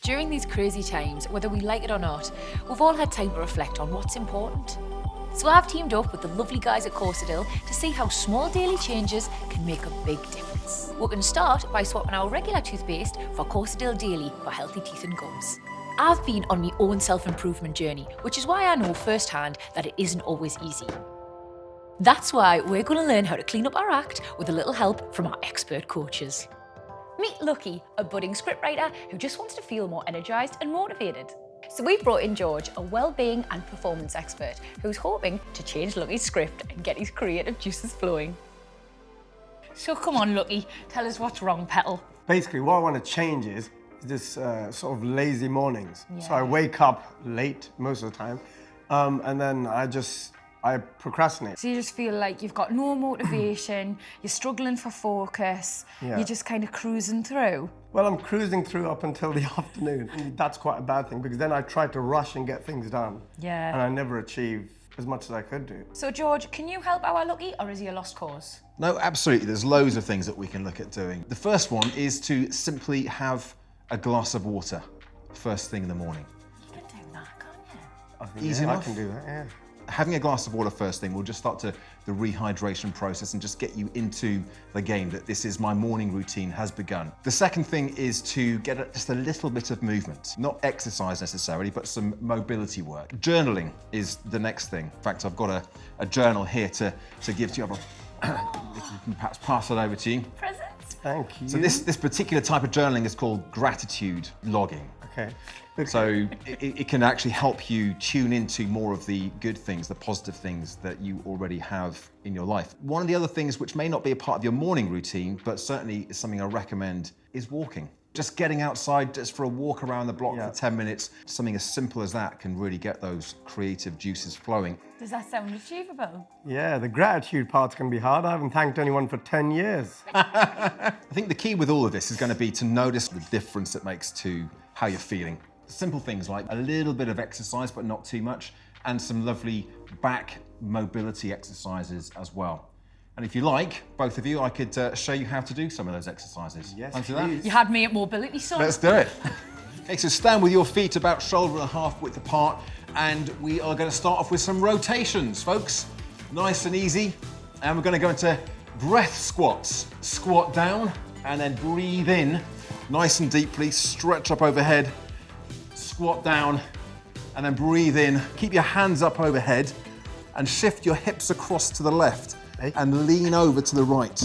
During these crazy times, whether we like it or not, we've all had time to reflect on what's important. So I've teamed up with the lovely guys at Corsadil to see how small daily changes can make a big difference. We can start by swapping our regular toothpaste for Corsadil Daily for healthy teeth and gums. I've been on my own self-improvement journey, which is why I know firsthand that it isn't always easy. That's why we're going to learn how to clean up our act with a little help from our expert coaches. Meet Lucky, a budding scriptwriter who just wants to feel more energised and motivated. So we've brought in George, a well-being and performance expert who's hoping to change Lucky's script and get his creative juices flowing. So come on, Lucky, tell us what's wrong, Petal. Basically, what I want to change is this sort of lazy mornings. Yeah. So I wake up late most of the time, and then I procrastinate. So you just feel like you've got no motivation, you're struggling for focus, you're just kind of cruising through. Well, I'm cruising through up until the afternoon. And that's quite a bad thing because then I try to rush and get things done. Yeah. And I never achieve as much as I could do. So George, can you help our Lucky or is he a lost cause? No, absolutely. There's loads of things that we can look at doing. The first one is to simply have a glass of water first thing in the morning. You can do that, can't I think, Easy enough. I can do that, yeah. Having a glass of water first thing will just start the rehydration process and just get you into the game that this is my morning routine has begun. The second thing is to get just a little bit of movement, not exercise necessarily, but some mobility work. Journaling is the next thing. In fact, I've got a journal here to give to you. You can perhaps pass it over to you. Presents. Thank you. So this particular type of journaling is called gratitude logging. Okay. So it can actually help you tune into more of the good things, the positive things that you already have in your life. One of the other things which may not be a part of your morning routine, but certainly is something I recommend, is walking. Just getting outside just for a walk around the block for 10 minutes, something as simple as that can really get those creative juices flowing. Does that sound achievable? Yeah, the gratitude part's going to be hard. I haven't thanked anyone for 10 years. I think the key with all of this is going to be to notice the difference it makes to how you're feeling. Simple things like a little bit of exercise, but not too much, and some lovely back mobility exercises as well. And if you like, both of you, I could show you how to do some of those exercises. Yes, Fancy that? please. You had me at mobility, son. Let's do it. Okay, so stand with your feet about shoulder and a half width apart, and we are going to start off with some rotations, folks. Nice and easy. And we're going to go into breath squats. Squat down, and then breathe in, nice and deeply, stretch up overhead, squat down, and then breathe in. Keep your hands up overhead, and shift your hips across to the left, and lean over to the right.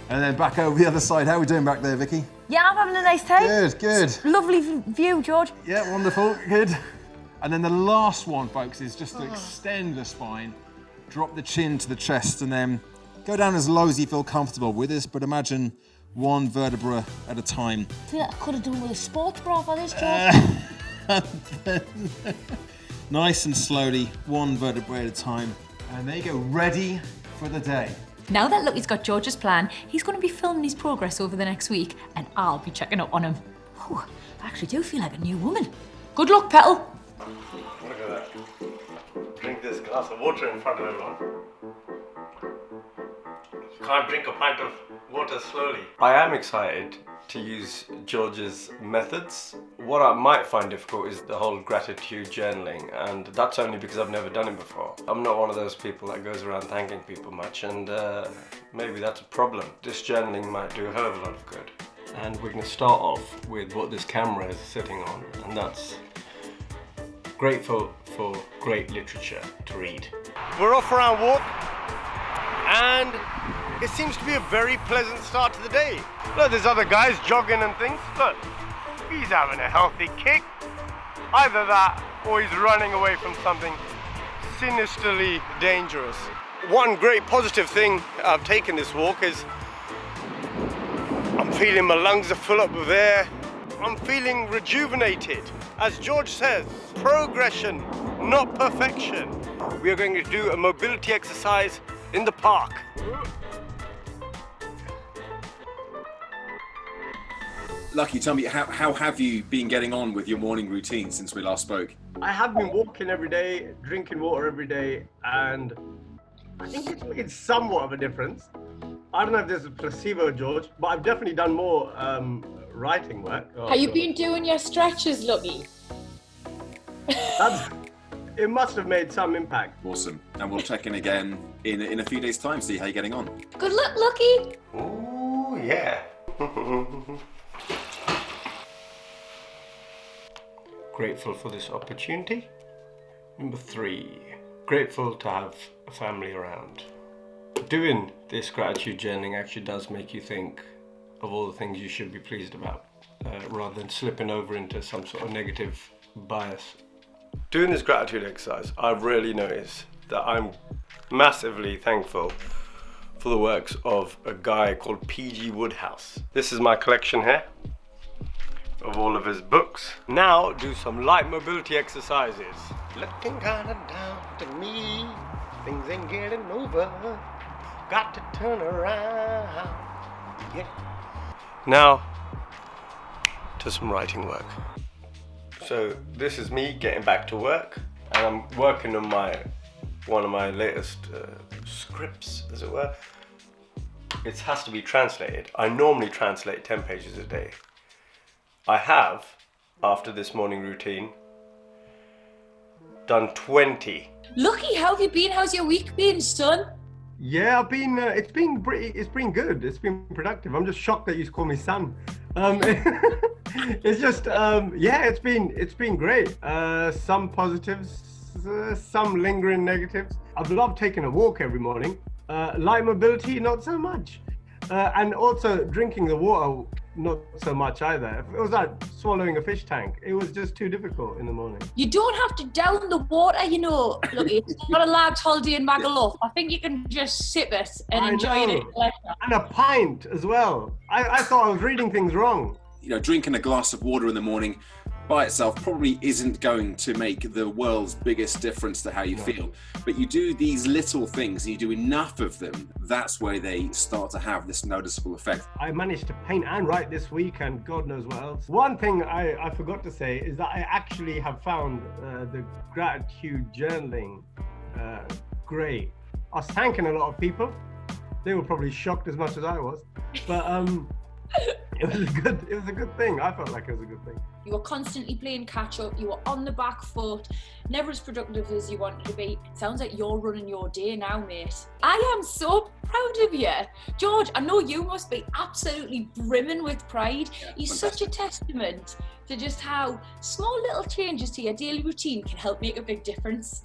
And then back over the other side. How are we doing back there, Vicky? Yeah, I'm having a nice time. Good. Lovely view, George. Yeah, wonderful, good. And then the last one, folks, is just to extend the spine, drop the chin to the chest, and then go down as low as you feel comfortable with this, but imagine one vertebra at a time. I think I could have done with a sports bra for this, George. Nice and slowly, one vertebra at a time. And there you go, ready for the day. Now that Lucky's got George's plan, he's going to be filming his progress over the next week, and I'll be checking up on him. Whew, I actually do feel like a new woman. Good luck, Petal. Look at that. Drink this glass of water in front of everyone. You can't drink a pint of water slowly. I am excited to use George's methods. What I might find difficult is the whole gratitude journaling, and that's only because I've never done it before. I'm not one of those people that goes around thanking people much, and maybe that's a problem. This journaling might do a hell of a lot of good. And we're going to start off with what this camera is sitting on, and that's grateful for great literature to read. We're off for our walk, and it seems to be a very pleasant start to the day. Look, there's other guys jogging and things. Look, he's having a healthy kick. Either that, or he's running away from something sinisterly dangerous. One great positive thing I've taken this walk is I'm feeling my lungs are full up with air. I'm feeling rejuvenated. As George says, progression, not perfection. We are going to do a mobility exercise in the park. Lucky, tell me, how have you been getting on with your morning routine since we last spoke? I have been walking every day, drinking water every day, and I think it's made somewhat of a difference. I don't know if this is placebo, George, but I've definitely done more writing work. Have you been doing your stretches, Lucky? It must have made some impact. Awesome. And we'll check in again in a few days' time, see how you're getting on. Good luck, Lucky. Ooh, yeah. Grateful for this opportunity. Number 3, grateful to have a family around. Doing this gratitude journaling actually does make you think of all the things you should be pleased about, rather than slipping over into some sort of negative bias. Doing this gratitude exercise, I've really noticed that I'm massively thankful for the works of a guy called P.G. Wodehouse. This is my collection here of all of his books. Now do some light mobility exercises. Looking kinda down to me, things ain't getting over, got to turn around, yeah. Now to some writing work. So this is me getting back to work, and I'm working on one of my latest scripts, as it were. It has to be translated. I normally translate 10 pages a day. I have, after this morning routine, done 20. Lucky, how have you been? How's your week been, son? Yeah, I've been. It's been good. It's been productive. I'm just shocked that you call me son. It's just, yeah, it's been great. Some positives, some lingering negatives. I've loved taking a walk every morning. Light mobility, not so much. And also drinking the water, not so much either. It was like swallowing a fish tank. It was just too difficult in the morning. You don't have to down the water, you know. Look, it's not a lad's holiday in Magaluf. I think you can just sip it and enjoy it. And a pint as well. I thought I was reading things wrong. You know, drinking a glass of water in the morning by itself probably isn't going to make the world's biggest difference to how you feel. But you do these little things, and you do enough of them, that's where they start to have this noticeable effect. I managed to paint and write this week, and God knows what else. One thing I forgot to say is that I actually have found the gratitude journaling great. I was thanking a lot of people. They were probably shocked as much as I was. But it was a good thing. I felt like it was a good thing. You were constantly playing catch up. You were on the back foot, never as productive as you wanted to be. It sounds like you're running your day now, mate. I am so proud of you. George, I know you must be absolutely brimming with pride. Yeah, He's fantastic. such a testament to just how small little changes to your daily routine can help make a big difference.